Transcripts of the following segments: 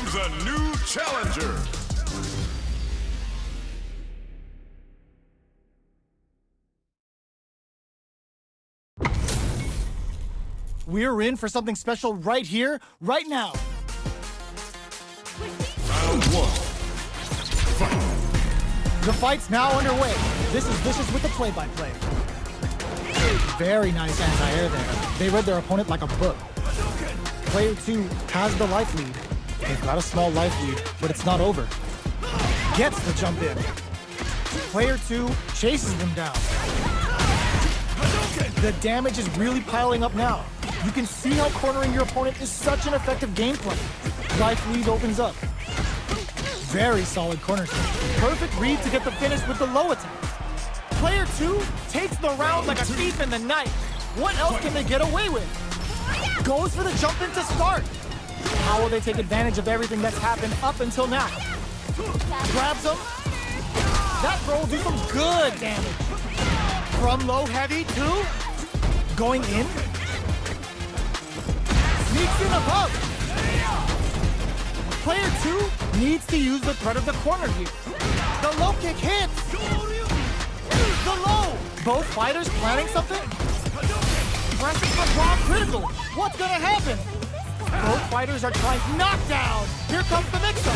comes a new challenger. We're in for something special right here, right now. Round one. Fight. The fight's now underway. This is Vicious with the play-by-play. Very nice anti-air there. They read their opponent like a book. Player 2 has the life lead. They've got a small life lead, but it's not over. Gets the jump in. Player 2 chases them down. The damage is really piling up now. You can see how cornering your opponent is such an effective gameplay. Life lead opens up. Very solid corner kick. Perfect read to get the finish with the low attack. Player 2 takes the round like a thief in the night. What else can they get away with? Goes for the jump in to start. How will they take advantage of everything that's happened up until now? Grabs him. That throw will do some good damage. From low heavy to going in. Sneaks in above. Player 2 needs to use the threat of the corner here. The low kick hits. The low. Both fighters planning something? Pressing for raw critical. What's gonna happen? Both fighters are trying knockdown. Here comes the mix-up.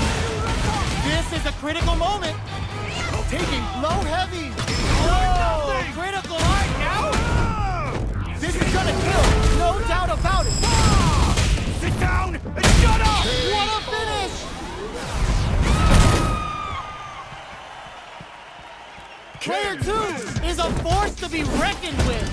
This is a critical moment. Taking low heavy. Oh, critical right now. This is gonna kill, no doubt about it. Sit down and shut up! What a finish! Player 2 is a force to be reckoned with.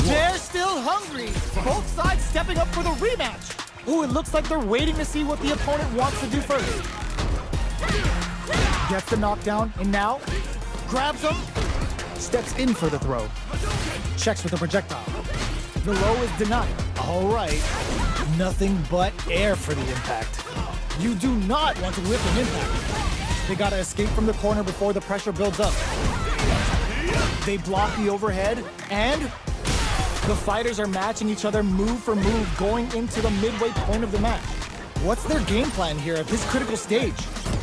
They're still hungry. Both sides stepping up for the rematch. Ooh, it looks like they're waiting to see what the opponent wants to do first. Gets the knockdown, and now grabs him. Steps in for the throw. Checks with the projectile. The low is denied. All right. Nothing but air for the impact. You do not want to whip an impact. They gotta escape from the corner before the pressure builds up. They block the overhead, and the fighters are matching each other move for move going into the midway point of the match. What's their game plan here at this critical stage?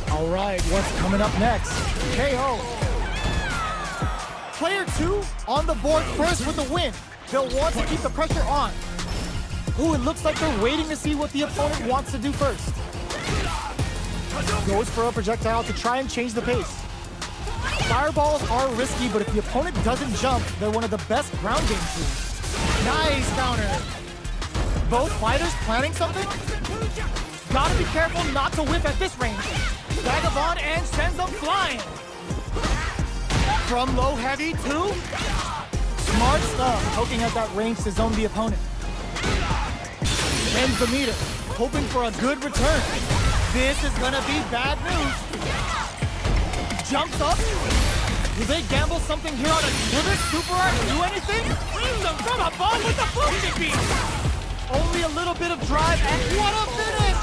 All right, what's coming up next? KO. Player 2 on the board first with the win. They'll want to keep the pressure on. Ooh, it looks like they're waiting to see what the opponent wants to do first. Goes for a projectile to try and change the pace. Fireballs are risky, but if the opponent doesn't jump, they're one of the best ground game tools. Nice counter. Both fighters planning something? Gotta be careful not to whip at this range. Vagabond and sends them flying. From low heavy to smart stuff, poking at that range to zone the opponent. Bends the meter, hoping for a good return. This is gonna be bad news. Jumps up. Will they gamble something here on a... Will this super art do anything? Brings them from above with the boosted beat. Only a little bit of drive, and what a finish!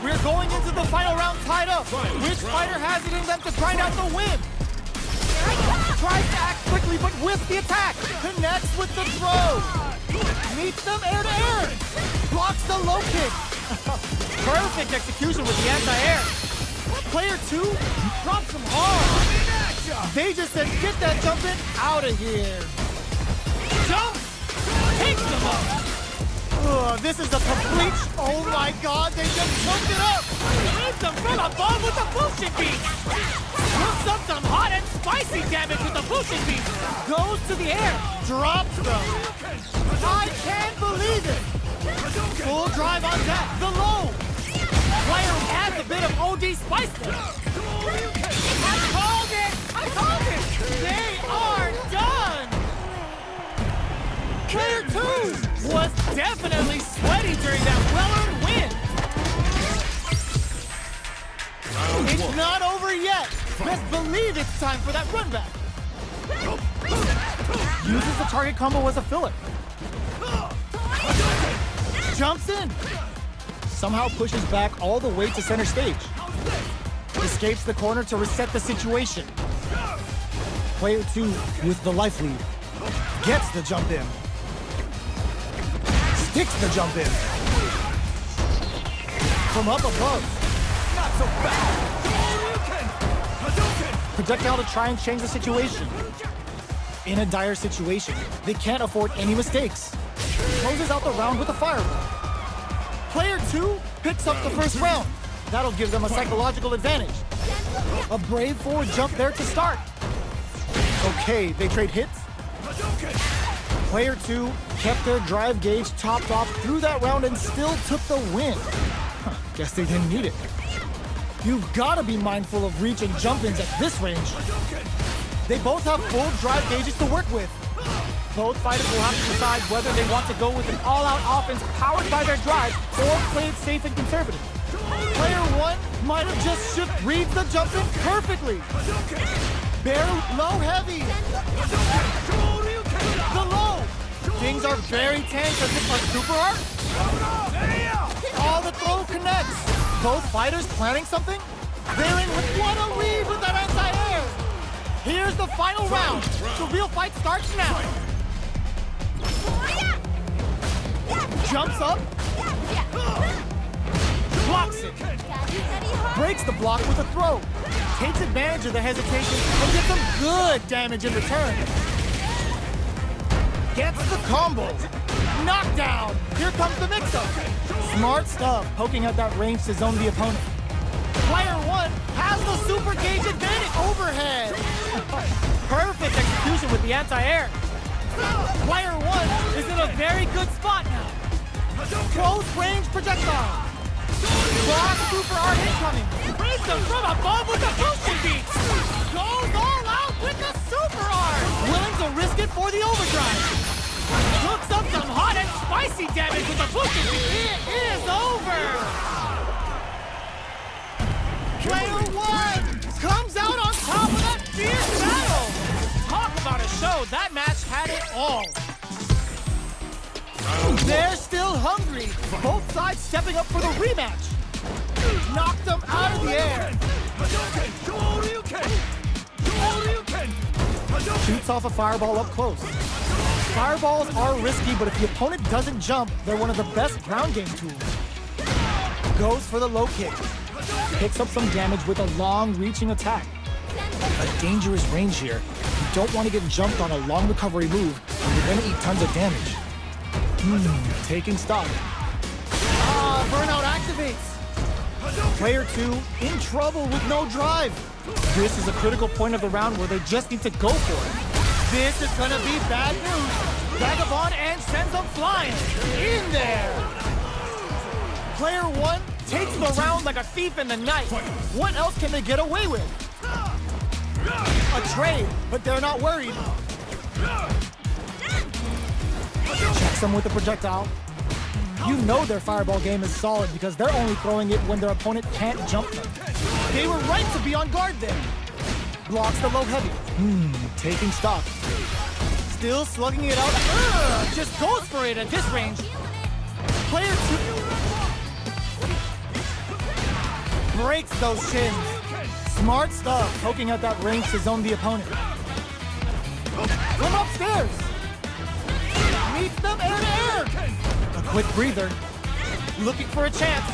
We're going into the final round tied up. Which fighter has it in them to grind out the win? Tries to act quickly, but whiffs the attack. Connects with the throw. Meets them air to air. Blocks the low kick. Perfect execution with the anti-air. Player 2 drops them hard. They just said, get that jump in out of here. Jump. Takes them up. This is a complete... Oh my god, they just choked it up. Hits them from above with the boosted beat. Hooks up some hot and spicy damage with the boosted beat. Goes to the air. Drops them. I can't believe it. Full drive on that. The low. Player adds a bit of OD spice there. I called it. I called it. They are done. Player 2 was definitely sweaty during that well-earned win. It's not over yet. Best believe it's time for that run back. Uses the target combo as a filler. Jumps in. Somehow pushes back all the way to center stage. Escapes the corner to reset the situation. Player 2 with the life lead. Gets the jump in. predicts the jump in. From up above. Not so fast. Hadouken! Hadouken! Projectile to try and change the situation. In a dire situation, they can't afford any mistakes. Closes out the round with a fireball. Player 2 picks up the first round. That'll give them a psychological advantage. A brave forward jump there to start. Okay, they trade hits. Player 2 kept their drive gauge topped off through that round and still took the win. Guess they didn't need it. You've got to be mindful of reach and jump-ins at this range. They both have full drive gauges to work with. Both fighters will have to decide whether they want to go with an all-out offense powered by their drive or play it safe and conservative. Player 1 might have just read the jump-in perfectly. Barrel low heavy. The low. Things are very tense as if a super art. All the throw connects. Both fighters planning something? They're in with what a read with that anti-air. Here's the final round. The real fight starts now. Jumps up. Blocks it. Breaks the block with a throw. Takes advantage of the hesitation and gets some good damage in return. Gets the combo. Knockdown. Here comes the mix-up. Smart stuff, poking at that range to zone the opponent. Player 1 has the super gauge advantage overhead. Perfect execution with the anti-air. Player 1 is in a very good spot now. Close range projectile. Block super art incoming. Brings them from above with the boosting beats. Goes all out with the super art. Willing to risk it for the overdrive. Hooks up some hot and spicy damage with the boosting beat. It is over. Player 1 comes out on top of that fierce battle. Talk about a show. That match had it all. They're still hungry. Both sides stepping up for the rematch. Knocked them out of the air. Shoots off a fireball up close. Fireballs are risky, but if the opponent doesn't jump, they're one of the best ground game tools. Goes for the low kick. Picks up some damage with a long-reaching attack. A dangerous range here. You don't want to get jumped on a long recovery move, and you're going to eat tons of damage. Taking stock. Burnout activates. Player 2 in trouble with no drive. This is a critical point of the round where they just need to go for it. This is gonna be bad news. Vagabond and sends them flying. In there. Player 1 takes the round like a thief in the night. What else can they get away with? A trade, but they're not worried. Checks them with a projectile. You know their fireball game is solid because they're only throwing it when their opponent can't jump them. They were right to be on guard there. Blocks the low heavy. Taking stock. Still slugging it out. Just goes for it at this range. Player 2 breaks those shins. Smart stuff, poking at that range to zone the opponent. From upstairs. Meets them air to air. A quick breather. Looking for a chance.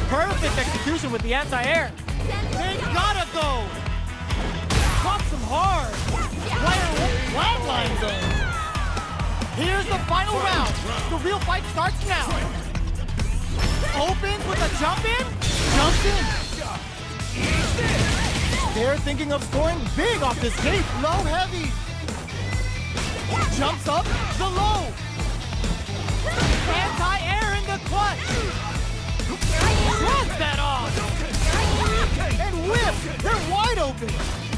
Perfect execution with the anti-air. They gotta go. Pops them hard. Player 1 flatline zone. Here's the final round. The real fight starts now. Opens with a jump in. Jumps in. They're thinking of scoring big off this gate. Low heavy. Jumps up the low. Anti-air in the clutch. Shrugs that off. And whip. They're wide open.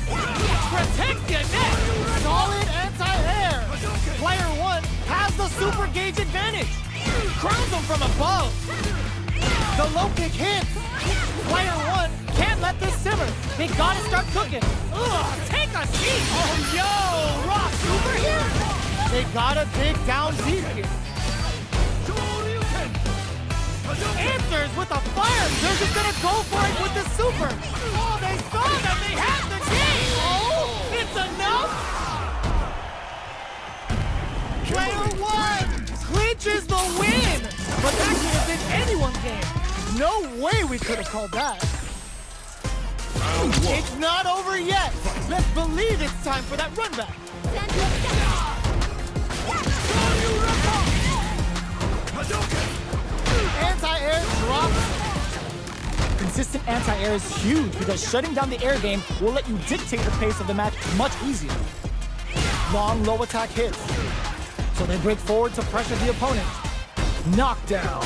Protect your neck. Solid anti-air. Player 1 has the super gauge advantage. Crowns them from above. The low kick hits. Player 1 can't let this simmer. They gotta start cooking. Take a seat. Oh, yo, raw super here. They gotta dig down deep here. Answers with a fire. They're just gonna go for it with the super. Oh, they saw that they had the game. Oh, it's enough. Player 1 clear. but that could have been anyone's game. No way we could have called that. It's not over yet. Let's believe it's time for that run back. Anti-air drops. Consistent anti-air is huge because shutting down the air game will let you dictate the pace of the match much easier. Long low attack hits. So they break forward to pressure the opponent. Knockdown.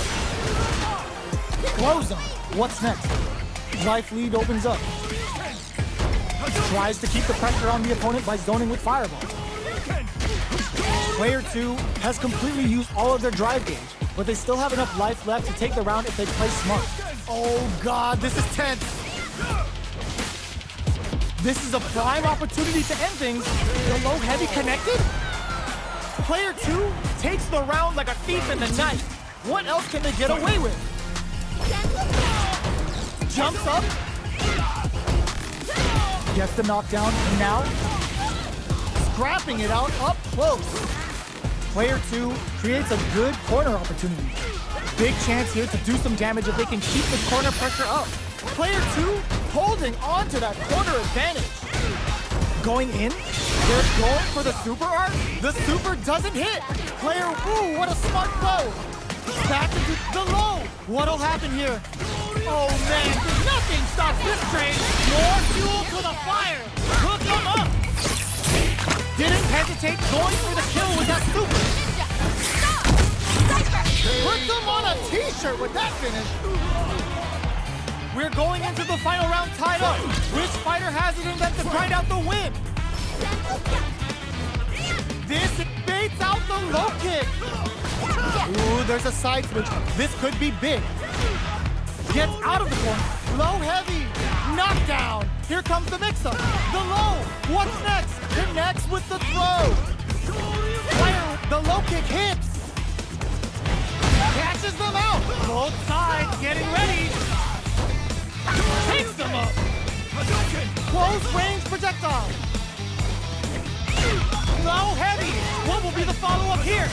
Close them. What's next? Life lead opens up. Tries to keep the pressure on the opponent by zoning with Fireball. Player 2 has completely used all of their drive gauge, but they still have enough life left to take the round if they play smart. Oh god, this is tense. This is a prime opportunity to end things. The low heavy connected? Player 2 takes the round like a thief in the night. What else can they get away with? Jumps up. Gets the knockdown, and now scrapping it out up close. Player 2 creates a good corner opportunity. Big chance here to do some damage if they can keep the corner pressure up. Player 2 holding on to that corner advantage. Going in, they're going for the super art. The super doesn't hit. Player, ooh, what a smart blow. Back into the low. What'll happen here? Oh man, nothing stops this train. More fuel to the fire. Hook them up. Didn't hesitate going for the kill with that super. Put them on a t-shirt with that finish. We're going into the final round tied up. Which fighter has it in them to grind out the win? This baits out the low kick. Ooh, there's a side switch. This could be big. Gets out of the corner. Low heavy. Knockdown. Here comes the mix-up. The low. What's next? Connects with the throw. Fire. The low kick hits. Catches them out. Both sides getting ready. Takes them up. Close range projectile. Low heavy. What will be the follow-up here?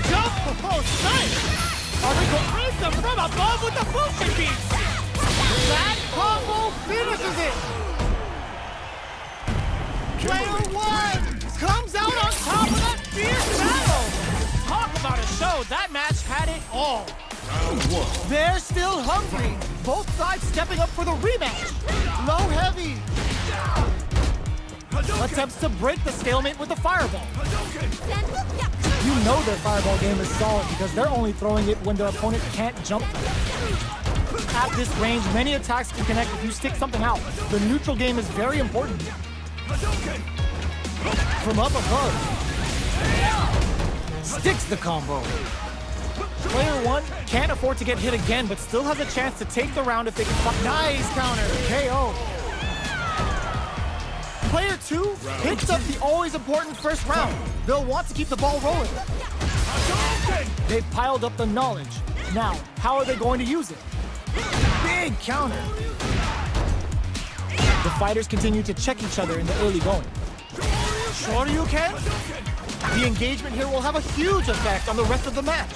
Jump. Oh, nice. Are they going to raise them from above with the motion beats? That combo finishes it. Player 1 comes out on top of that fierce battle. Talk about a show. That match had it all. They're still hungry. Both sides stepping up for the rematch. Low heavy. Attempts to break the stalemate with the fireball. You know their fireball game is solid because they're only throwing it when their opponent can't jump. At this range, many attacks can connect if you stick something out. The neutral game is very important. From up above. Sticks the combo. Player 1 can't afford to get hit again, but still has a chance to take the round if they can fuck. Nice counter. KO. Player 2 picks up the always important first round. They'll want to keep the ball rolling. They've piled up the knowledge. Now, how are they going to use it? Big counter. The fighters continue to check each other in the early going. Shoryuken? The engagement here will have a huge effect on the rest of the match.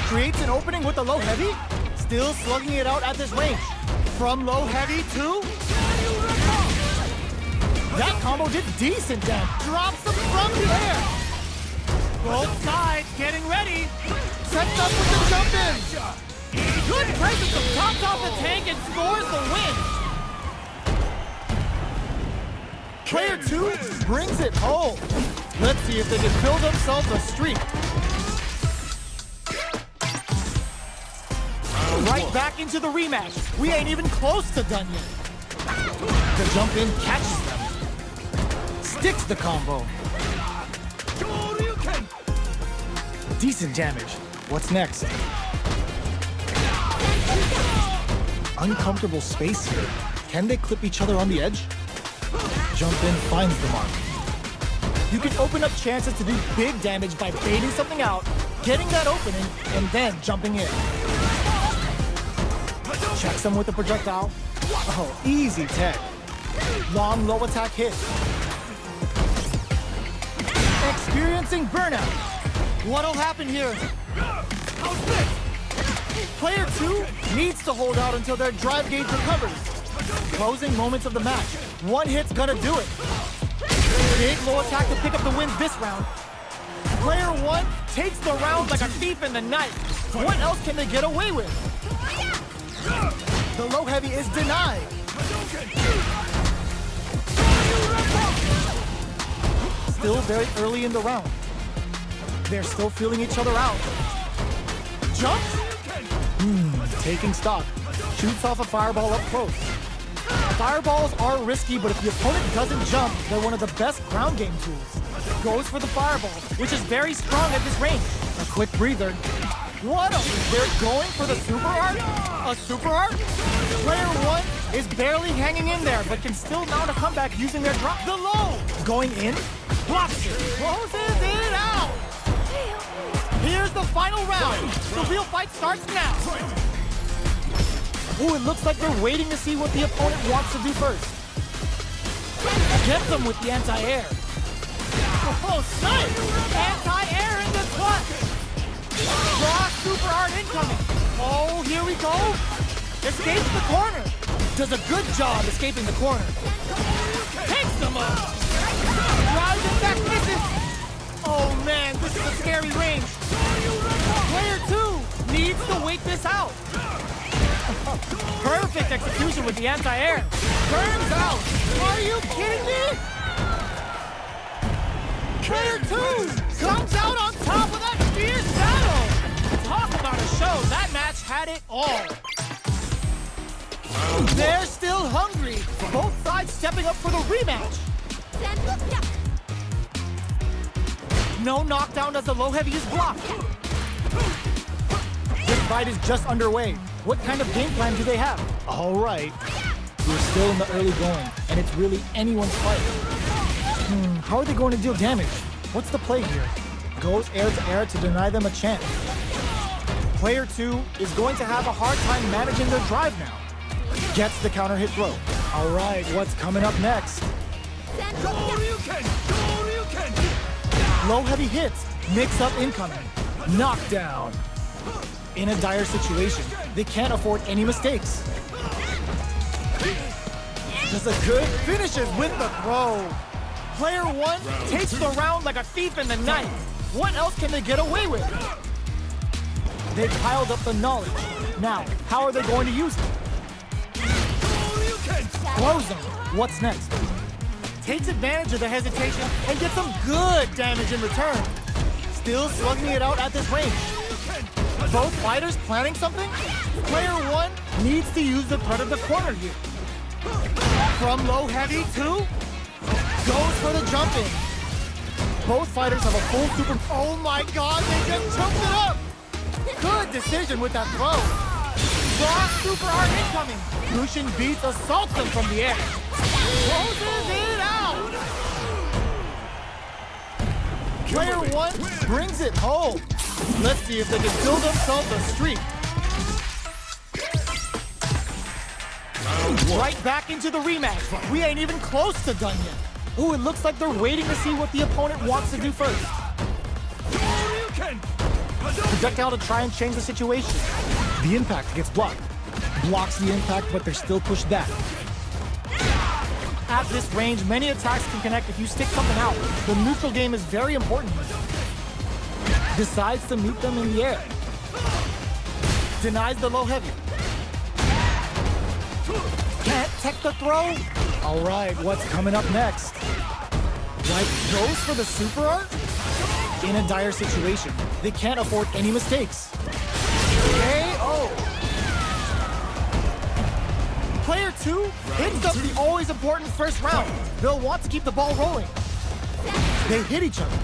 Creates an opening with the low heavy. Still slugging it out at this range. From low heavy to... That combo did decent damage. Drops them from the air. Both sides getting ready. Sets up with the jump in. Good presence of tops off the tank and scores the win. Player 2 brings it home. Let's see if they can build themselves a streak. Right back into the rematch. We ain't even close to done yet. The jump in catches them. Sticks the combo. Decent damage. What's next? Uncomfortable space here. Can they clip each other on the edge? Jump in finds the mark. You can open up chances to do big damage by baiting something out, getting that opening, and then jumping in. Checks them with the projectile. Oh, easy tech. Long low attack hit. Experiencing burnout. What'll happen here? How's this? Player 2 needs to hold out until their drive gauge recovers. Closing moments of the match. One hit's gonna do it. Big low attack to pick up the win this round. Player 1 takes the round like a thief in the night. What else can they get away with? The low heavy is denied. Still very early in the round. They're still feeling each other out. Jumps? Taking stock. Shoots off a fireball up close. Fireballs are risky, but if the opponent doesn't jump, they're one of the best ground game tools. Goes for the fireball, which is very strong at this range. A quick breather. What a... They're going for the super art? A super art? Player 1 is barely hanging in there, but can still mount a comeback using their drop. The low! Going in? Blocks it. Closes it out! Here's the final round. The real fight starts now. Ooh, it looks like they're waiting to see what the opponent wants to do first. Gets them with the anti-air. Oh, sight! Anti-air in the clutch! Raw super art incoming. Oh, here we go. Escapes the corner. Does a good job escaping the corner. Takes them up. Drives it back, misses. Oh man, this is a scary range. Player 2 needs to wait this out. Perfect execution with the anti-air. Burns out. Are you kidding me? Player 2 comes out on top of that fierce battle. Talk about a show. That match had it all. They're still hungry. Both sides stepping up for the rematch. No knockdown as the low heavy is blocked. This fight is just underway. What kind of game plan do they have? All right. We're still in the early going, and it's really anyone's fight. How are they going to deal damage? What's the play here? Goes air to air to deny them a chance. Player 2 is going to have a hard time managing their drive now. Gets the counter hit throw. All right, what's coming up next? Low heavy hits. Mix up incoming. Knockdown. In a dire situation, they can't afford any mistakes. Does a good finishes with the throw. Player 1 takes the round like a thief in the night. What else can they get away with? They piled up the knowledge. Now, how are they going to use it? Close them. What's next? Takes advantage of the hesitation and gets some good damage in return. Still slugging it out at this range. Both fighters planning something? Player 1 needs to use the threat of the corner here. From low heavy to goes for the jumping. Both fighters have a full super... Oh my god, they just choked it up! Good decision with that throw. Raw super art incoming. Lucian beats assaults them from the air. Closes it out! Player 1 brings it home. Let's see if they can build themselves a streak. Right back into the rematch. We ain't even close to done yet. Ooh, it looks like they're waiting to see what the opponent wants to do first. Projectile to try and change the situation. The impact gets blocked. Blocks the impact, but they're still pushed back. At this range, many attacks can connect if you stick something out. The neutral game is very important. Decides to meet them in the air. Denies the low heavy. Can't tech the throw. All right, what's coming up next? Like, goes for the super art? In a dire situation, they can't afford any mistakes. KO. Player 2 hits up the always important first round. They'll want to keep the ball rolling. They hit each other.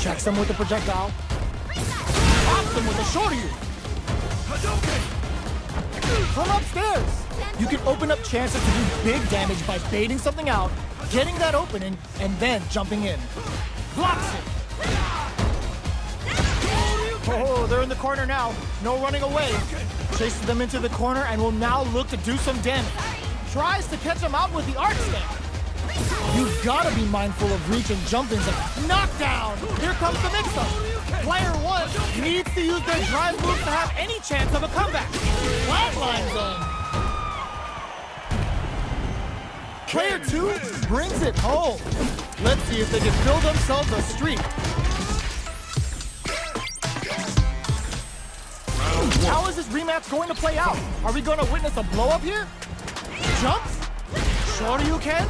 Checks them with the projectile. Pops them with a shorty. From upstairs. You can open up chances to do big damage by baiting something out, getting that opening, and then jumping in. Blocks it. Oh, they're in the corner now. No running away. Chases them into the corner and will now look to do some damage. Tries to catch them out with the arc step. You've gotta be mindful of reach and jump-ins and knockdown! Here comes the mix-up! Player one needs to use their drive move to have any chance of a comeback. Flatline zone. Player two brings it home. Let's see if they can build themselves a streak. How is this rematch going to play out? Are we going to witness a blow-up here? Jumps? Shoryuken?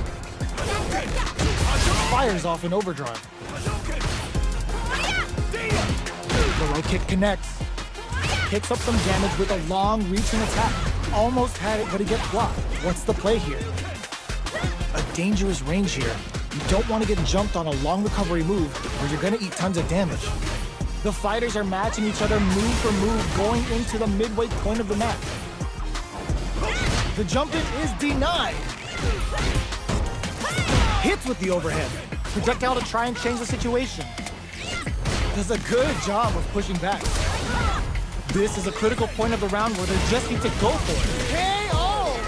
Fires off in overdrive. The low kick connects. Picks up some damage with a long reaching attack. Almost had it, but he gets blocked. What's the play here? A dangerous range here. You don't want to get jumped on a long recovery move or you're going to eat tons of damage. The fighters are matching each other move for move going into the midway point of the match. The jump-in is denied. Hits with the overhead. Projectile to try and change the situation. Does a good job of pushing back. This is a critical point of the round where they just need to go for it. KO!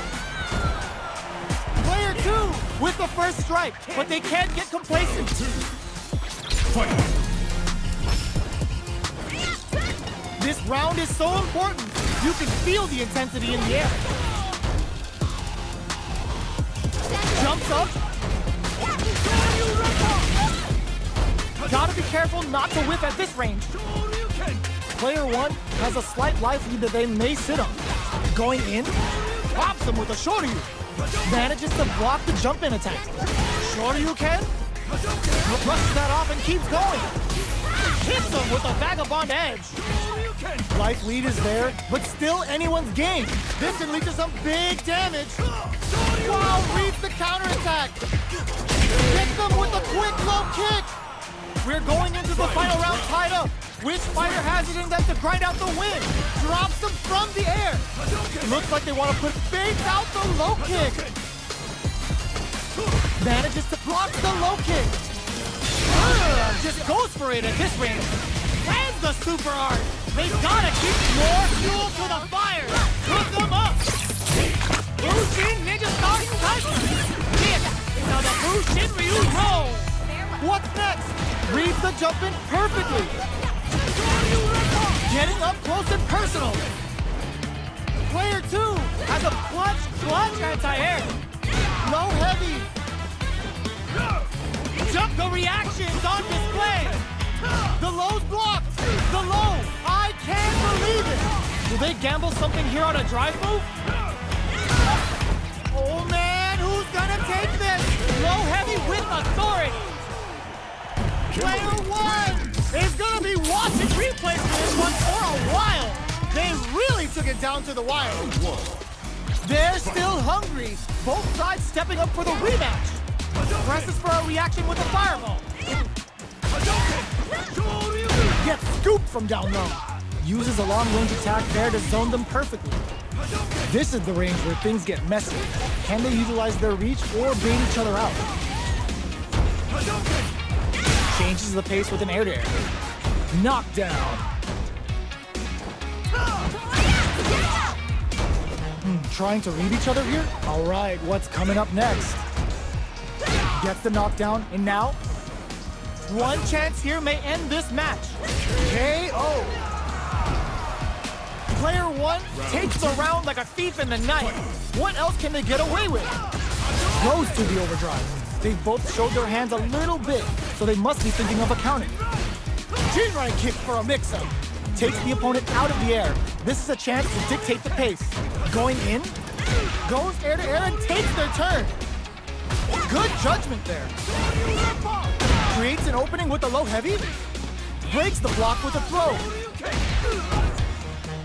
Player two with the first strike, but they can't get complacent. Fight. This round is so important. You can feel the intensity in the air. Jumps up. Gotta be careful not to whiff at this range. Player one has a slight life lead that they may sit on. Going in, pops him with a Shoryu. Manages to block the jump-in attack. Shoryuken brushes that off and keeps going. Hits him with a vagabond edge. Life lead is there, but still anyone's game. This can lead to some big damage. Wow, reads the counterattack. Hits them with a quick low kick. We're going into the final round tied up. Which fighter has it in them to grind out the win? Drops them from the air. Looks like they want to put face out the low kick. Manages to block the low kick. Just goes for it at this range. Lands the super art. They gotta keep more fuel to the fire. Cook them up. Bushin Ninja Star Tiger. Now the Bushin Ryu roll. What's next? Reads the jump in perfectly. Getting up close and personal. Player two has a clutch anti-air. Low heavy. Jump the reactions on display. The low's blocked. The low. I can't believe it. Will they gamble something here on a drive move? Oh man, who's gonna take this? Low heavy with authority. Player one is gonna be watching replays for this one for a while. They really took it down to the wire. They're still hungry. Both sides stepping up for the rematch. Presses for a reaction with a fireball. Gets scooped from down low. Uses a long-range attack there to zone them perfectly. This is the range where things get messy. Can they utilize their reach or bait each other out? Changes the pace with an air-to-air. Knockdown. Trying to read each other here? All right, what's coming up next? Gets the knockdown, and now one chance here may end this match. KO. Player one takes the round like a thief in the night. What else can they get away with? Goes to the overdrive. They've both showed their hands a little bit, so they must be thinking of accounting. Jinrai kick for a mix-up. Takes the opponent out of the air. This is a chance to dictate the pace. Going in, goes air-to-air and takes their turn. Good judgment there. Creates an opening with a low heavy. Breaks the block with a throw.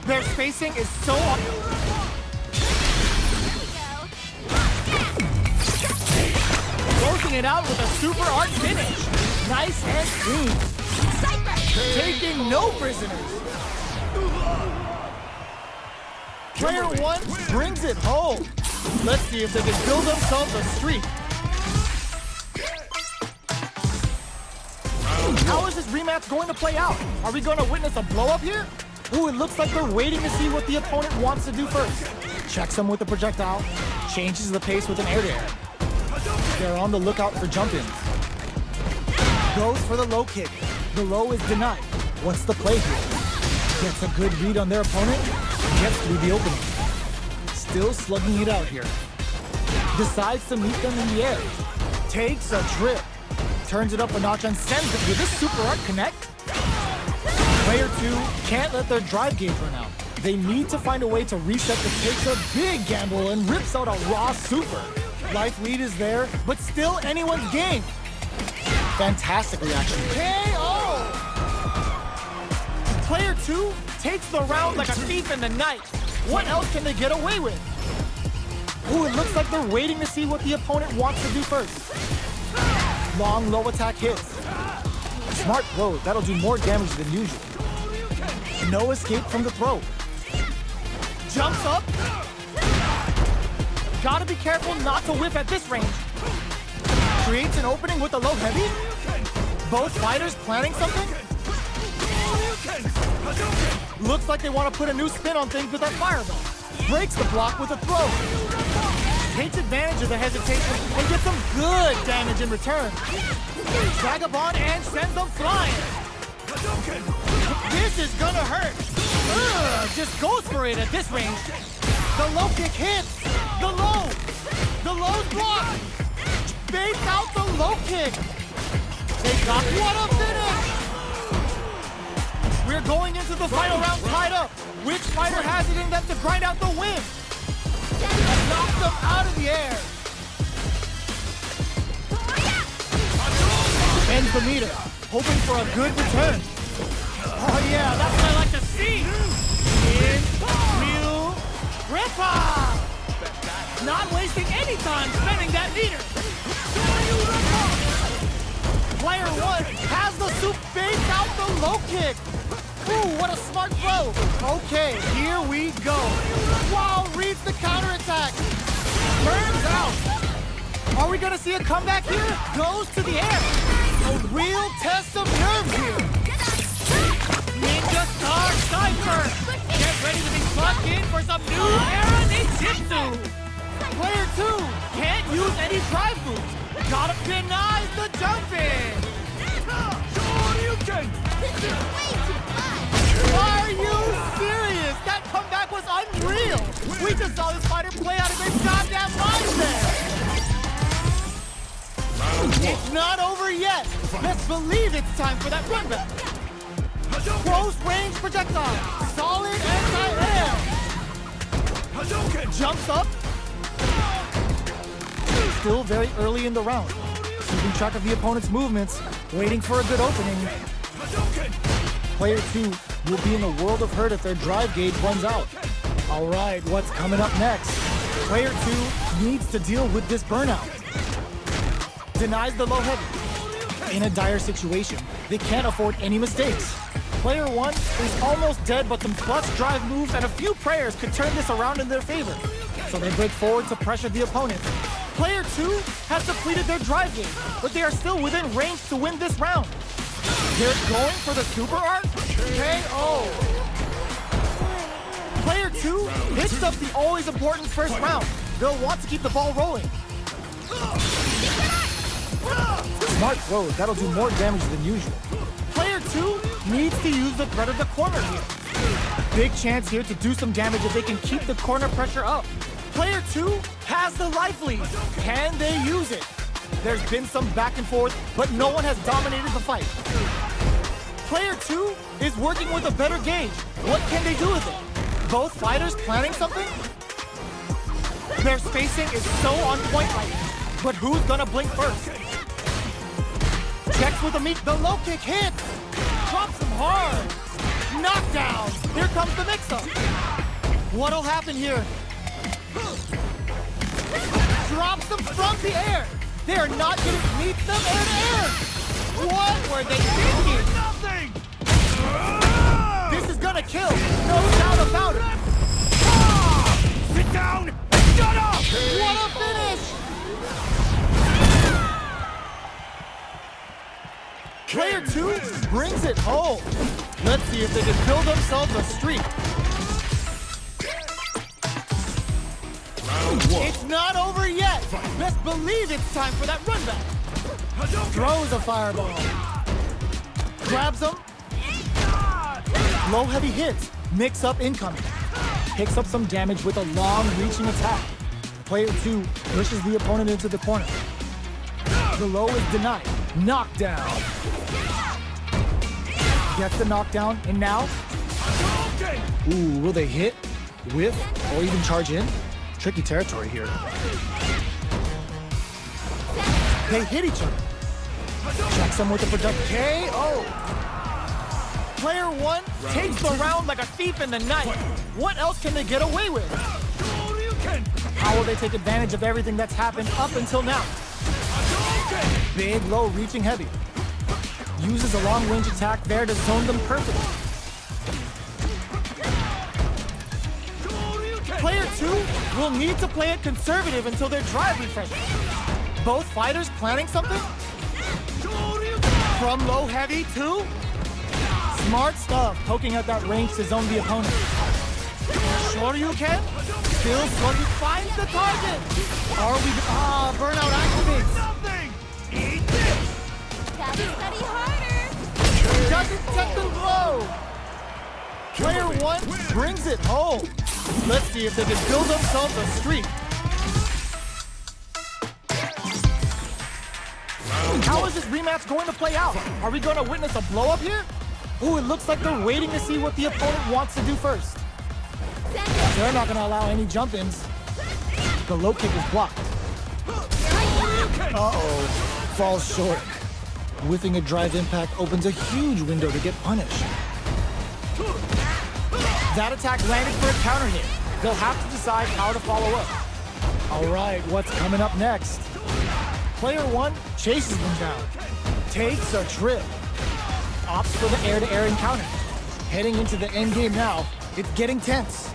Their spacing is so up. Closing it out with a super art finish. Nice and clean. Taking no prisoners. Player one brings it home. Let's see if they can build themselves a streak. How is this rematch going to play out? Are we going to witness a blow-up here? Ooh, it looks like they're waiting to see what the opponent wants to do first. Checks him with the projectile. Changes the pace with an air-to-air. They're on the lookout for jump-ins. Goes for the low kick. The low is denied. What's the play here? Gets a good read on their opponent. Gets through the opening. Still slugging it out here. Decides to meet them in the air. Takes a trip. Turns it up a notch and sends it. With this super art connect? Player 2 can't let their drive gauge run out. They need to find a way to reset the takes a big gamble and rips out a raw super. Life lead is there, but still anyone's game. Fantastic reaction. KO! Player 2 takes the round like a thief in the night. What else can they get away with? Ooh, it looks like they're waiting to see what the opponent wants to do first. Long low attack hits. Smart throw, that'll do more damage than usual. No escape from the throw. Jumps up. Gotta be careful not to whiff at this range. Creates an opening with a low heavy. Both fighters planning something. Looks like they want to put a new spin on things with that fireball. Breaks the block with a throw. Takes advantage of the hesitation and gets some good damage in return. Vagabond and sends them flying. This is gonna hurt. Ugh, just goes for it at this range. The low kick hits. The low. The low's blocked. Baits out the low kick. They got what a finish. We're going into the final round tied up. Which fighter has it in them to grind out the win? Knocks them out of the air. Ends the meter, hoping for a good return. Oh yeah, that's what I like to see. In real rip-off. Not wasting any time spending that meter. Player 1 has the soup bait out the low kick. Ooh, what a smart throw. Okay, here we go. Wow, reads the counterattack. Burns out. Are we gonna see a comeback here? Goes to the air. A real test of nerves here. Ninja Star Cypher. Get ready to be plugged in for some new era ninjutsu. Player 2 can't use any drive moves. Gotta deny the jump in. Are you serious? That comeback was unreal. We just saw this fighter play out of his goddamn mind there. It's not over yet. Let's believe it's time for that run back. Close range projectile. Solid anti-air. Jumps up. Still very early in the round. Keeping track of the opponent's movements. Waiting for a good opening. Player 2 will be in a world of hurt if their drive gauge runs out. All right, what's coming up next? Player 2 needs to deal with this burnout. Denies the low heavy. In a dire situation, they can't afford any mistakes. Player 1 is almost dead, but some clutch drive moves and a few prayers could turn this around in their favor. So they break forward to pressure the opponent. Player 2 has depleted their drive gauge, but they are still within range to win this round. They're going for the super art? KO. Player 2 hits up the always important first round. They'll want to keep the ball rolling. Smart throw, that'll do more damage than usual. Player 2 needs to use the threat of the corner here. Big chance here to do some damage if they can keep the corner pressure up. Player 2 has the life lead. Can they use it? There's been some back and forth, but no one has dominated the fight. Player 2 is working with a better gauge. What can they do with it? Both fighters planning something? Their spacing is so on point right now. But who's gonna blink first? Checks with the meat. The low kick hits. Drops him hard. Knockdown. Here comes the mix-up. What'll happen here? Drops them from the air. They are not going to meet them air to air. What were they thinking? Nothing! This is gonna kill. No doubt about it. Sit down! Shut up! What a finish! Player 2 brings it home. Let's see if they can build themselves a streak. It's not over yet. Best believe it's time for that run back. Throws a fireball. Grabs him. Low heavy hits. Mix up incoming. Picks up some damage with a long reaching attack. Player 2 pushes the opponent into the corner. The low is denied. Knockdown. Gets the knockdown, and now? Ooh, will they hit, whiff, or even charge in? Tricky territory here. They hit each other. Checks them with a productive KO. Player 1 takes the round like a thief in the night. What else can they get away with? How will they take advantage of everything that's happened up until now? Big, low, reaching heavy. Uses a long-range attack there to zone them perfectly. Player 2 will need to play it conservative until their drive refreshes. Both fighters planning something? From low heavy to smart stuff, poking at that range to zone the opponent. Shoryuken? Still slugging, finds the target! Are we... burnout activates! Nothing! Eat this! Gotta study harder. Doesn't take the blow! Player 1 brings it home. Let's see if they can build themselves a streak. How is this rematch going to play out? Are we going to witness a blow-up here? Ooh, it looks like they're waiting to see what the opponent wants to do first. They're not going to allow any jump-ins. The low kick is blocked. Uh-oh. Falls short. Whiffing a drive impact opens a huge window to get punished. That attack landed for a counter hit. They'll have to decide how to follow up. All right, what's coming up next? Player 1 chases them down. Takes a trip. Opts for the air-to-air encounter. Heading into the end game now. It's getting tense.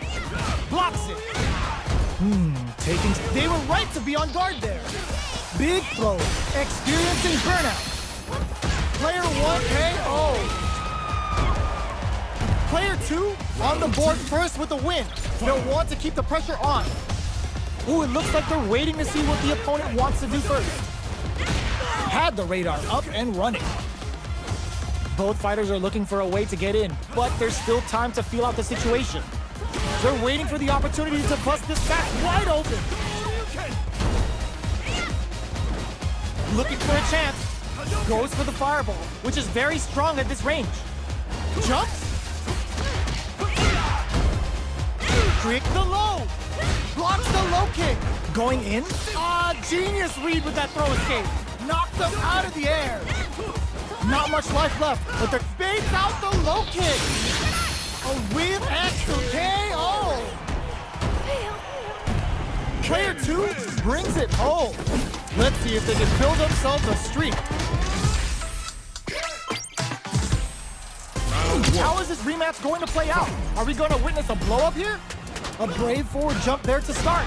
Blocks it. They were right to be on guard there. Big throw. Experiencing burnout. Player 1 KO. Player 2 on the board first with a win. They'll want to keep the pressure on. Ooh, it looks like they're waiting to see what the opponent wants to do first. Had the radar up and running. Both fighters are looking for a way to get in, but there's still time to feel out the situation. They're waiting for the opportunity to bust this back wide open. Looking for a chance. Goes for the fireball, which is very strong at this range. Jumps. Trick the low. Blocks the low kick. Going in. Genius read with that throw escape. Knocked them out of the air. Not much life left, but they baits out the low kick. A whip extra KO. Player 2 brings it home. Let's see if they can build themselves a streak. How is this rematch going to play out? Are we going to witness a blow-up here? A brave forward jump there to start.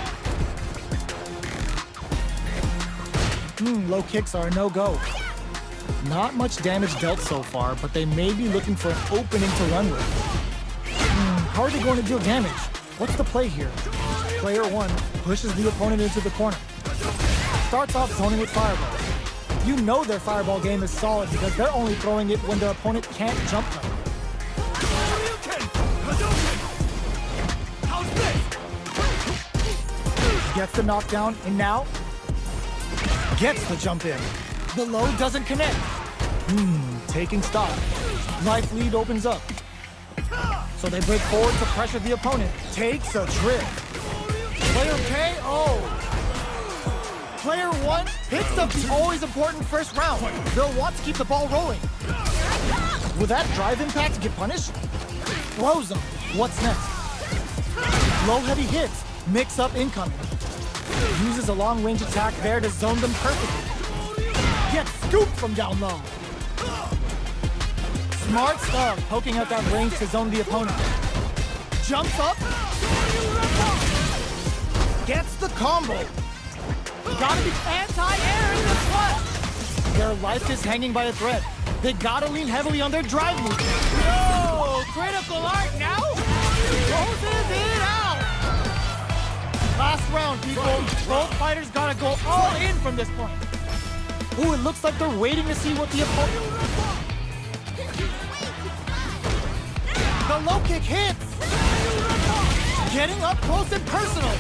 Low kicks are a no-go. Not much damage dealt so far, but they may be looking for an opening to run with. How are they going to deal damage? What's the play here? Player 1 pushes the opponent into the corner. Starts off zoning with fireball. You know their fireball game is solid because they're only throwing it when their opponent can't jump them. Gets the knockdown, and now gets the jump in. The low doesn't connect. Taking stock. Life lead opens up. So they break forward to pressure the opponent. Takes a trip. Player KO. Player 1 picks up the always important first round. They'll want to keep the ball rolling. Will that drive impact get punished? Throws them. What's next? Low heavy hits. Mix up incoming. Uses a long-range attack there to zone them perfectly. Gets scooped from down low. Smart stuff, poking at that range to zone the opponent. Jumps up. Gets the combo. Gotta be anti-air in the clutch. Their life is hanging by a thread. They gotta lean heavily on their drive move. Yo, critical art now? Closes it out. Last round, people. Both fighters gotta go all in from this point. Ooh, it looks like they're waiting to see what the opponent... The low kick hits! Getting up close and personal.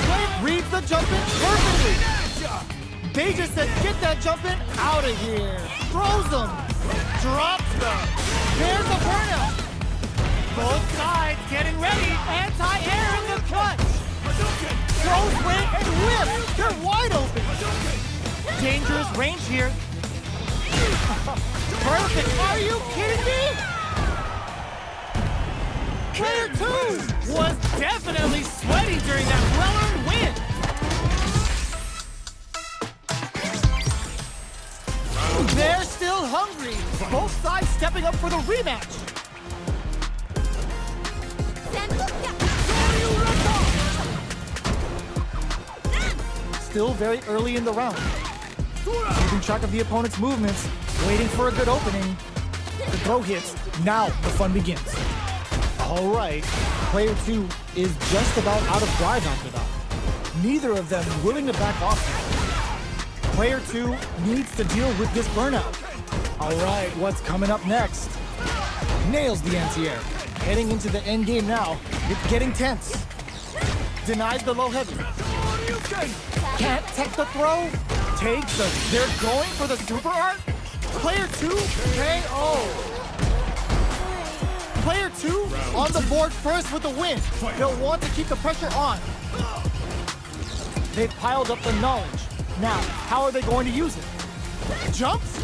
Blade reads the jump in perfectly. They just said, get that jump in out of here. Throws them. Drops them. There's a burnout. Both sides getting ready. Anti-air in the clutch. Throws weight and whip. They're wide open. Dangerous range here. Perfect. Are you kidding me? Player 2 was definitely sweaty during that well-earned win. They're still hungry. Both sides stepping up for the rematch. Still very early in the round. Keeping track of the opponent's movements, waiting for a good opening. The throw hits. Now the fun begins. All right, player 2 is just about out of drive after that. Neither of them willing to back off. Player 2 needs to deal with this burnout. All right, what's coming up next? Nails the anti-air. Heading into the end game now. It's getting tense. Denies the low heavy. Can't take the throw. Takes the... They're going for the super art. Player 2 KO. Player 2 on the board first with the win. They'll want to keep the pressure on. They've piled up the knowledge. Now, how are they going to use it? Jumps?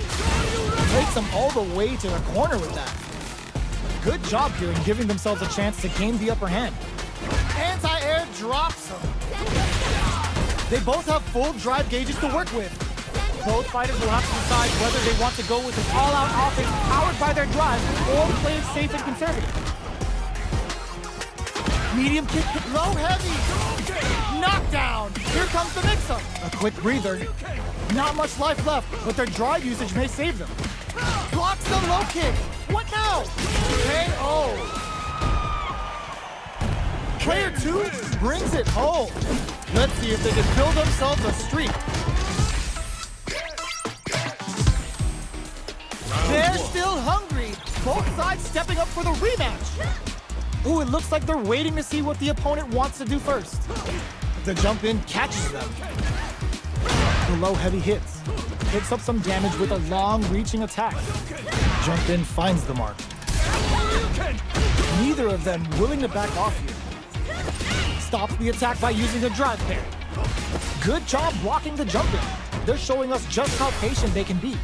Takes them all the way to the corner with that. Good job here in giving themselves a chance to gain the upper hand. Anti-air drops them. They both have full drive gauges to work with. Both fighters will have to decide whether they want to go with an all-out offense powered by their drive or play it safe and conservative. Medium kick, low heavy, knockdown. Here comes the mix-up. A quick breather. Not much life left, but their drive usage may save them. Blocks the low kick. What now? KO. Player 2 brings it home. Let's see if they can build themselves a streak. They're still hungry. Both sides stepping up for the rematch. Ooh, it looks like they're waiting to see what the opponent wants to do first. The jump in catches them. The low heavy hits. Picks up some damage with a long reaching attack. Jump in finds the mark. Neither of them willing to back off here. Stops the attack by using a drive parry. Good job blocking the jump in. They're showing us just how patient they can be.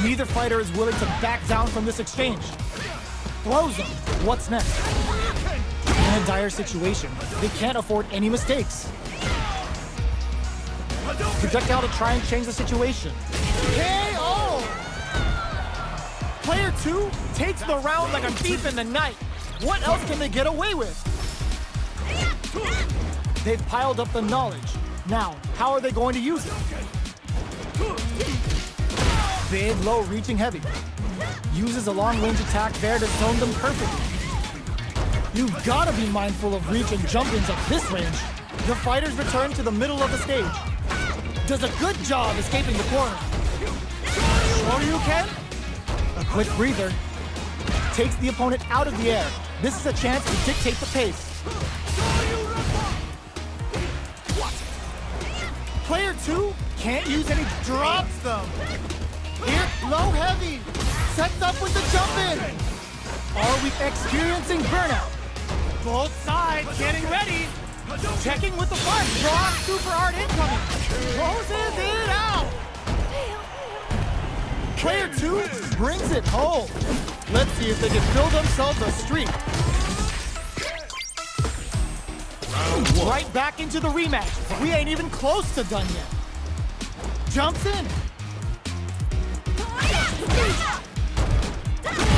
Neither fighter is willing to back down from this exchange. Throws them. What's next? In a dire situation, they can't afford any mistakes. Projectile to try and change the situation. KO! Player 2 takes the round like a thief in the night. What else can they get away with? They've piled up the knowledge. Now, how are they going to use it? Big, low, reaching heavy. Uses a long-range attack there to zone them perfectly. You've got to be mindful of reach and jump-ins at this range. The fighters return to the middle of the stage. Does a good job escaping the corner. Shoryuken? A quick breather. Takes the opponent out of the air. This is a chance to dictate the pace. Player 2 can't use any, drops them. Here, low heavy. Sets up with the jump in. Are we experiencing burnout? Both sides getting ready. Checking with the punch. Draw super art incoming. Closes it out. Player 2 brings it home. Let's see if they can build themselves a streak. Right back into the rematch. We ain't even close to done yet. Jumps in.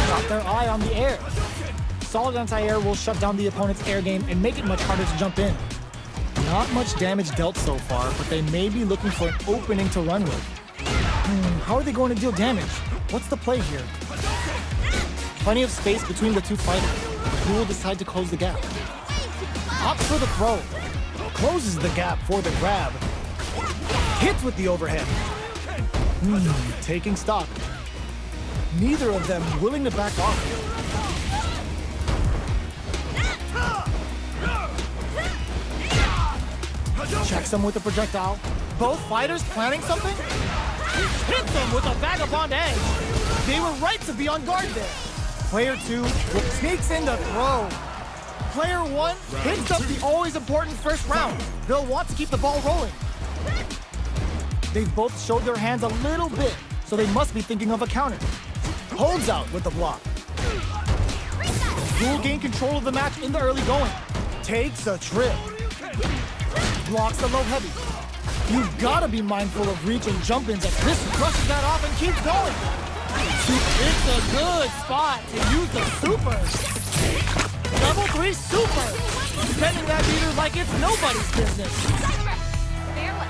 Got their eye on the air. Solid anti-air will shut down the opponent's air game and make it much harder to jump in. Not much damage dealt so far, but they may be looking for an opening to run with. How are they going to deal damage? What's the play here? Plenty of space between the two fighters. Who will decide to close the gap? Opts for the throw. closes the gap for the grab. Hits with the overhead. Taking stock. Neither of them willing to back off. Checks him with a projectile. Both fighters planning something? Hits him with a vagabond edge. They were right to be on guard there. Player 2 sneaks in to throw. Player 1 picks up the always important first round. They'll want to keep the ball rolling. They've both showed their hands a little bit, so they must be thinking of a counter. Holds out with the block. Will gain control of the match in the early going. Takes a trip. Blocks the low heavy. You've got to be mindful of reach and jump-ins as this brushes that off and keeps going. It's a good spot to use the super. Level 3 super. Spending that meter like it's nobody's business.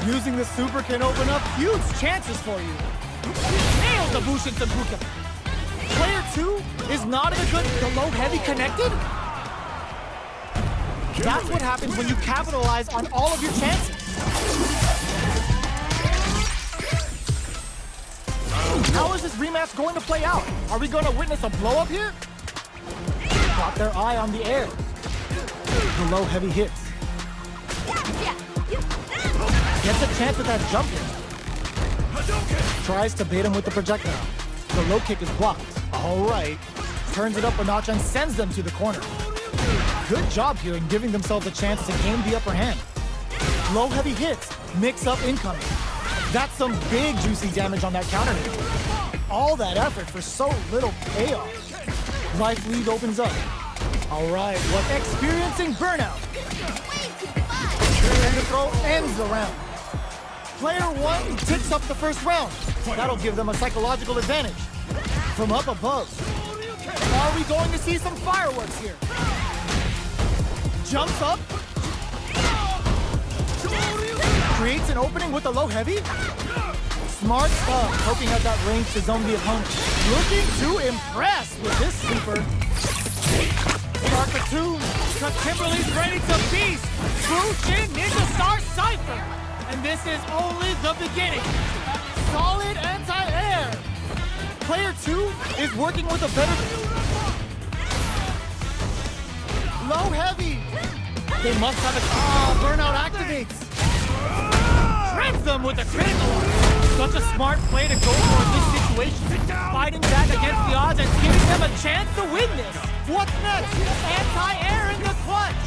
Using the super can open up huge chances for you. Nails the Bushin Sambuka. Player 2 is not in a good low heavy connected. That's what happens when you capitalize on all of your chances. How is this rematch going to play out? Are we going to witness a blow-up here? Got their eye on the air. The low heavy hits. Gets a chance with that jump in. Tries to bait him with the projectile. The low kick is blocked. All right. Turns it up a notch and sends them to the corner. Good job here in giving themselves a chance to gain the upper hand. Low heavy hits, mix up incoming. That's some big juicy damage on that counter hit. All that effort for so little payoff. Life lead opens up. All right, what experiencing burnout. And the throw ends the round. Player 1 picks up the first round. That'll give them a psychological advantage. From up above. Are we going to see some fireworks here? Jumps up. Creates an opening with a low heavy. Smart stuff, poking at that range to zone the opponent. Looking to impress with this super. Start for 2, because Kimberly's ready to beast. Bushin Ninja Star Cypher. And this is only the beginning. Solid anti-air. Player 2 is working with a better... Low heavy. They must have it. Oh, burnout activates. Shreds them with a critical. Such a smart play to go for in this situation. Fighting back against the odds and giving them a chance to win this. What's next? Anti-air in the clutch.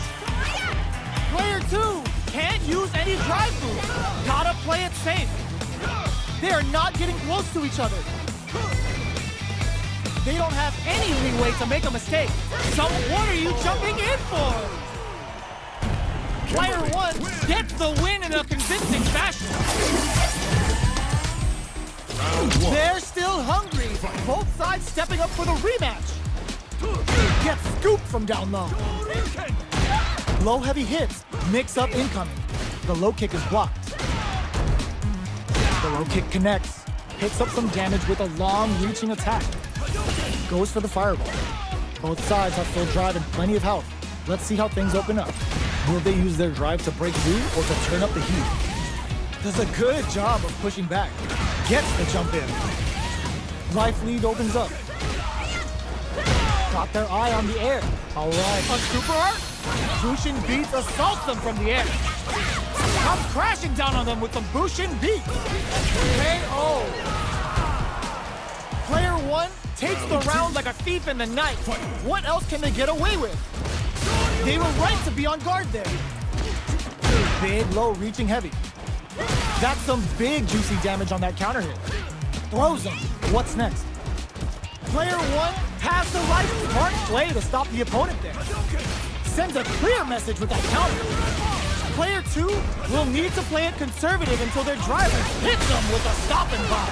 Player 2 can't use any drive moves. Gotta play it safe. They are not getting close to each other. They don't have any leeway to make a mistake. So what are you jumping in for? Player 1 gets the win in a convincing fashion. They're still hungry. Both sides stepping up for the rematch. Gets scooped from down low. Low heavy hits, mix up incoming. The low kick is blocked. The low kick connects. Picks up some damage with a long reaching attack. Goes for the fireball. Both sides have full drive and plenty of health. Let's see how things open up. Will they use their drive to break through or to turn up the heat? Does a good job of pushing back. Gets the jump in. Life lead opens up. Got their eye on the air. All right. A super art? Bushin beats assaults them from the air. Comes crashing down on them with some Bushin beat. KO. Player 1 takes the round like a thief in the night. What else can they get away with? They were right to be on guard there. Big, low, reaching heavy. That's some big, juicy damage on that counter hit. Throws him. What's next? Player 1 has the right smart play to stop the opponent there. Sends a clear message with that counter. Player 2 will need to play it conservative until their driver hits them with a stop and bomb.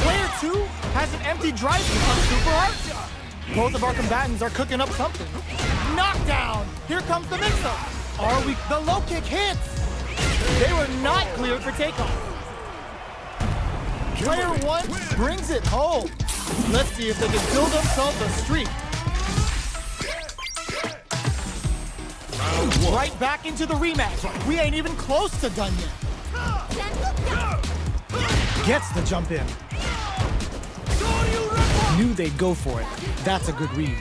Player 2 has an empty drive on super art. Both of our combatants are cooking up something. Knockdown! Here comes the mix-up. Are we? The low kick hits! They were not cleared for takeoff. Player 1 brings it home. Let's see if they can build themselves a streak. Right back into the rematch. We ain't even close to done yet. Gets the jump in. Knew they'd go for it. That's a good read.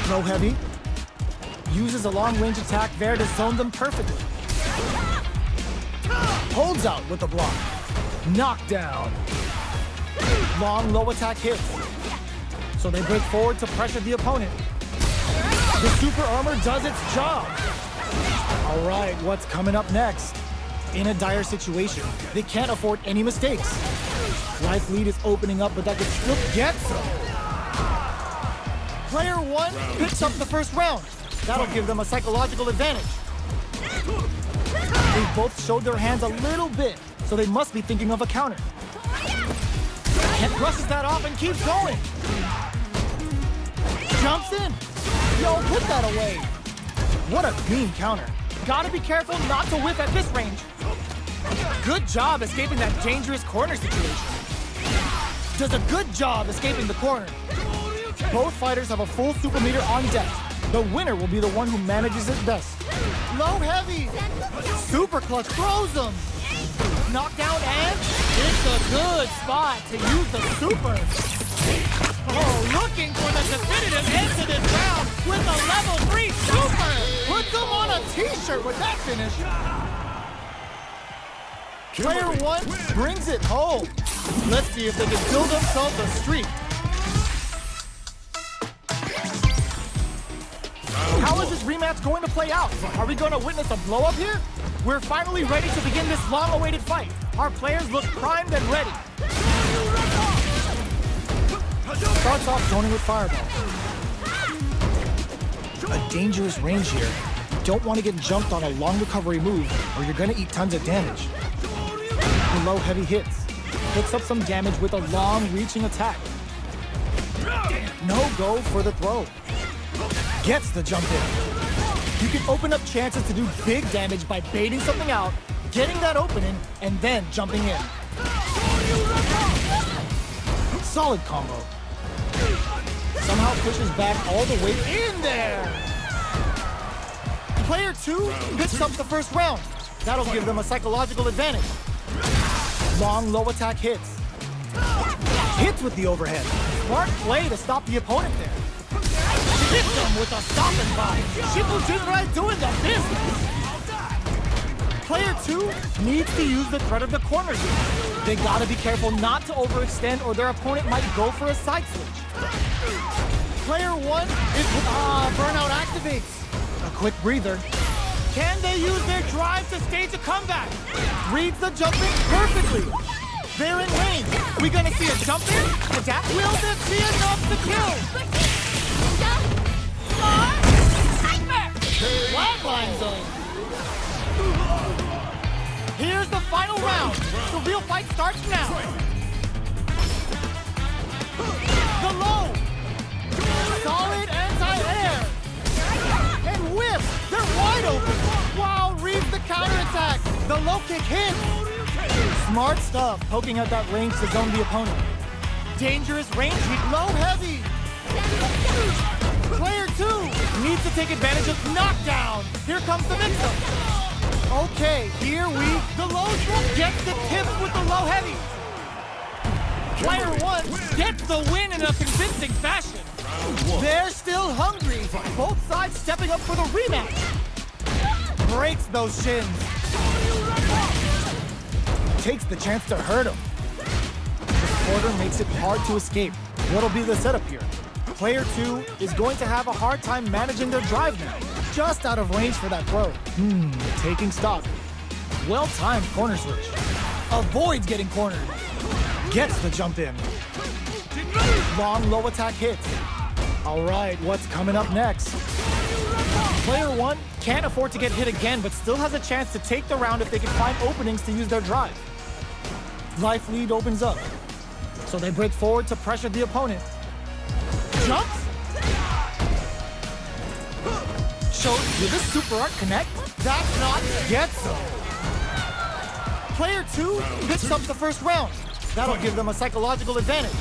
Low heavy. Uses a long-range attack there to zone them perfectly. Holds out with the block. Knockdown. Long low attack hits. So they break forward to pressure the opponent. The super armor does its job. All right, what's coming up next? In a dire situation, they can't afford any mistakes. Life lead is opening up, but that could still get some. Player 1 picks up the first round. That'll give them a psychological advantage. They both showed their hands a little bit, so they must be thinking of a counter. And brushes that off and keeps going. Jumps in. Yo, put that away. What a clean counter. Gotta be careful not to whiff at this range. Good job escaping that dangerous corner situation. Does a good job escaping the corner. Both fighters have a full super meter on deck. The winner will be the one who manages it best. Low heavy. Super clutch throws them. Knockdown and it's a good spot to use the super. Oh, looking for the definitive end to this round with a level 3 super. Puts them on a t-shirt with that finish. Player 1 brings it home. Let's see if they can build themselves a streak. How is this rematch going to play out? Are we going to witness a blow-up here? We're finally ready to begin this long-awaited fight. Our players look primed and ready. Starts off zoning with fireball. A dangerous range here. You don't want to get jumped on a long recovery move, or you're going to eat tons of damage. The low heavy hits. Picks up some damage with a long reaching attack. No go for the throw. Gets the jump in. You can open up chances to do big damage by baiting something out, getting that opening, and then jumping in. Solid combo. Somehow pushes back all the way in there. Player 2 picks up the first round. That'll give them a psychological advantage. Long low attack hits. Hits with the overhead. Smart play to stop the opponent there. Hits them with a stopping body. Shippujinrai doing the business. Player 2 needs to use the threat of the corner here. They gotta be careful not to overextend or their opponent might go for a side switch. Player 1 is burnout activates. A quick breather. Can they use their drive to stage a comeback? Reads the jump in perfectly. They're in range. We gonna see a jump in? Attack? Will this be enough to kill? Flatline zone. Here's the final round. The real fight starts now. The low. Solid anti-air. And whiff. They're wide open. Wow, reads the counterattack. The low kick hits. Smart stuff, poking at that range to zone the opponent. Dangerous range, low heavy. Player 2 needs to take advantage of knockdown. Here comes the mix-up. Okay, the low gets the tips with the low heavy. Player 1 gets the win in a convincing fashion. They're still hungry. Both sides stepping up for the rematch. Breaks those shins. Takes the chance to hurt him. The quarter makes it hard to escape. What'll be the setup here? Player 2 is going to have a hard time managing their drive now. Just out of range for that throw. Taking stock. Well-timed corner switch. Avoids getting cornered. Gets the jump in. Long low attack hits. All right, what's coming up next? Player 1 can't afford to get hit again, but still has a chance to take the round if they can find openings to use their drive. Life lead opens up, so they break forward to pressure the opponent. Jumps? So, did this super art connect? That's not gets them. Player 2 picks up the first round. That'll give them a psychological advantage.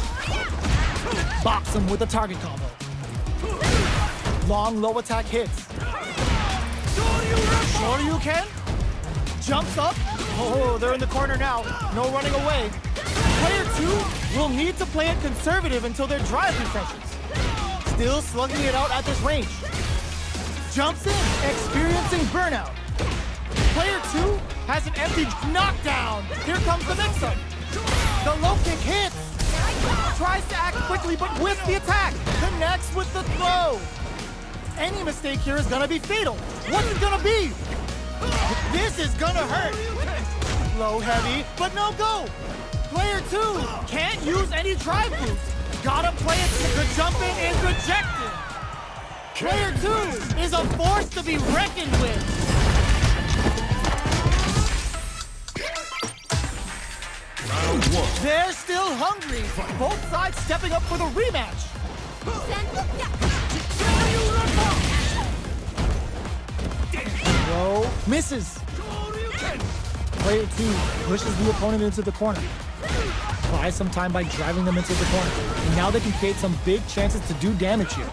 Box them with a target combo. Long low attack hits. Sure you can. Jumps up. Oh, they're in the corner now. No running away. Player 2 will need to play it conservative until their drive refreshes. Still slugging it out at this range. Jumps in, experiencing burnout. Player 2 has an empty knockdown. Here comes the mix-up. The low kick hits. Tries to act quickly, but with the attack. Connects with the throw. Any mistake here is gonna be fatal. What's it gonna be? This is gonna hurt. Low heavy, but no go. Player 2 can't use any drive boost. Gotta play it. The jump in is rejected. Player 2 is a force to be reckoned with. They're still hungry. Both sides stepping up for the rematch. Throw misses. Player 2 pushes the opponent into the corner. Buys some time by driving them into the corner. And now they can create some big chances to do damage here.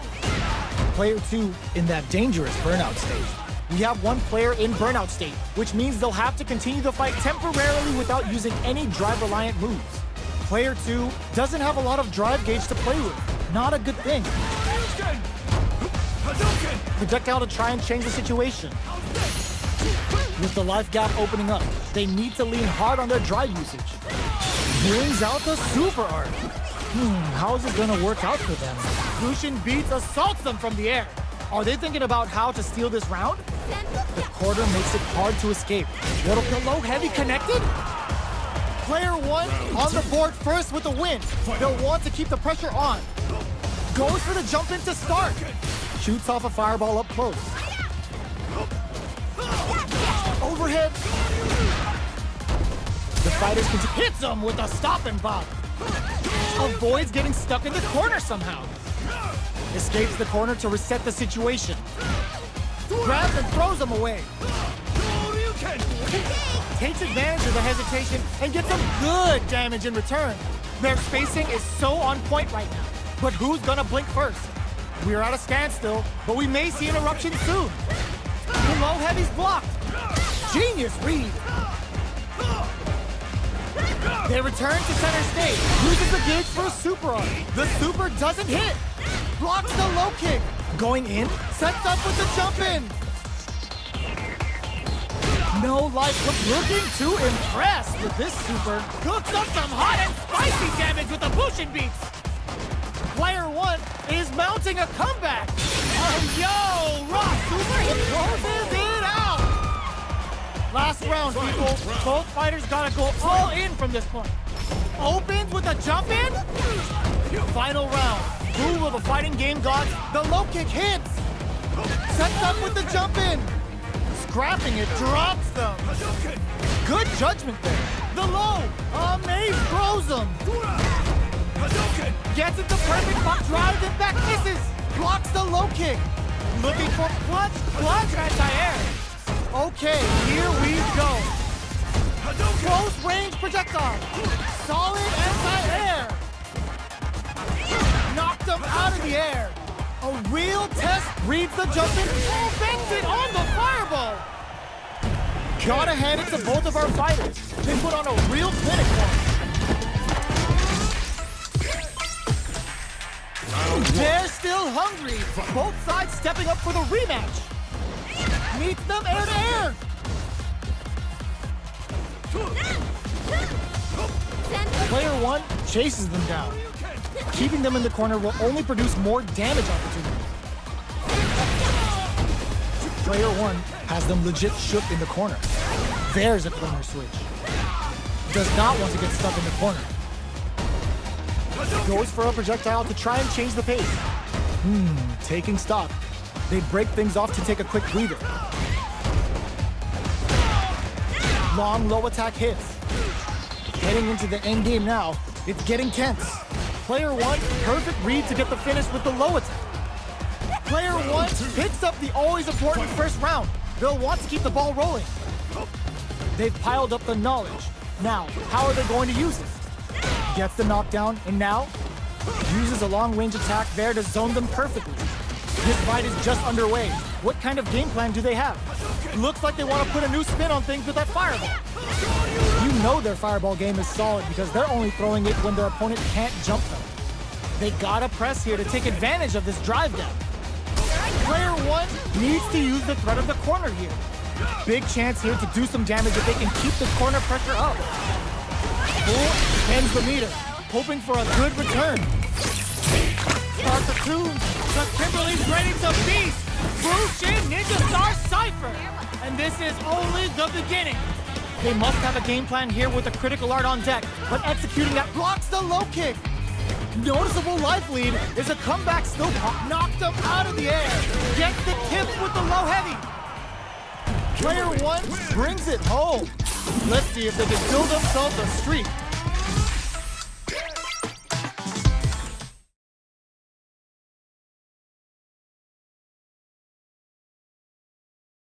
Player 2 in that dangerous burnout stage. We have one player in burnout state, which means they'll have to continue the fight temporarily without using any drive-reliant moves. Player 2 doesn't have a lot of drive gauge to play with. Not a good thing. Projectile to try and change the situation. With the life gap opening up, they need to lean hard on their drive usage. Brings out the super art. How is it gonna work out for them? Lucian beats assaults them from the air. Are they thinking about how to steal this round? The quarter makes it hard to escape. Little low heavy connected? Player 1 on the board first with the win. They'll want to keep the pressure on. Goes for the jump in to start. Shoots off a fireball up close. Overhead. The fighters can hits him with a stop and pop. Avoids getting stuck in the corner somehow. Escapes the corner to reset the situation. Grabs and throws him away. Takes advantage of the hesitation and gets some good damage in return. Their spacing is so on point right now. But who's gonna blink first? We're at a standstill, but we may see an eruption soon. The low heavy's blocked. Genius read. They return to center stage. Uses the gauge for a super art. The super doesn't hit. Blocks the low kick. Going in, sets up with the jump in. No life looking too impressed with this super. Cooks up some hot and spicy damage with the Bushin beats. Player 1 is mounting a comeback. Oh, yo, raw super, he closes it out. Last round, people. Both fighters gotta go all in from this point. Opens with a jump in. Final round. Who will the fighting game gods? The low kick hits. Sets up with the jump in. Scrapping it, drops them. Good judgment there. The low. Amaze throws them. Gets it the perfect spot, drives it back, misses. Blocks the low kick. Looking for clutch anti-air. Okay, here we go. Close range projectile. Solid anti-air. Knocked him out of the air. A real test. Reads the jump in. Bends it on the fireball. Gotta hand it to both of our fighters. They put on a real clinic for us. They're still hungry. Both sides stepping up for the rematch. Meets them air to air. Player 1 chases them down. Keeping them in the corner will only produce more damage opportunities. Player 1 has them legit shook in the corner. There's a corner switch. Does not want to get stuck in the corner. Goes for a projectile to try and change the pace. Taking stock. They break things off to take a quick breather. Long low attack hits. Heading into the end game now. It's getting tense. Player 1, perfect read to get the finish with the low attack. Player 1 picks up the always important first round. They'll want to keep the ball rolling. They've piled up the knowledge. Now, how are they going to use it? Gets the knockdown, and now uses a long-range attack there to zone them perfectly. This fight is just underway. What kind of game plan do they have? Looks like they want to put a new spin on things with that fireball. You know their fireball game is solid because they're only throwing it when their opponent can't jump them. They gotta press here to take advantage of this drive down. Player one needs to use the threat of the corner here. Big chance here to do some damage if they can keep the corner pressure up. Bull ends the meter, hoping for a good return. Start the tune, but Kimberly's ready to feast! Bushin Ninja Star Cypher! And this is only the beginning. They must have a game plan here with a critical art on deck, but executing that blocks the low kick. Noticeable life lead is a comeback still knocked them out of the air. Gets the tip with the low heavy. Player one brings it home. Let's see if they can build themselves a streak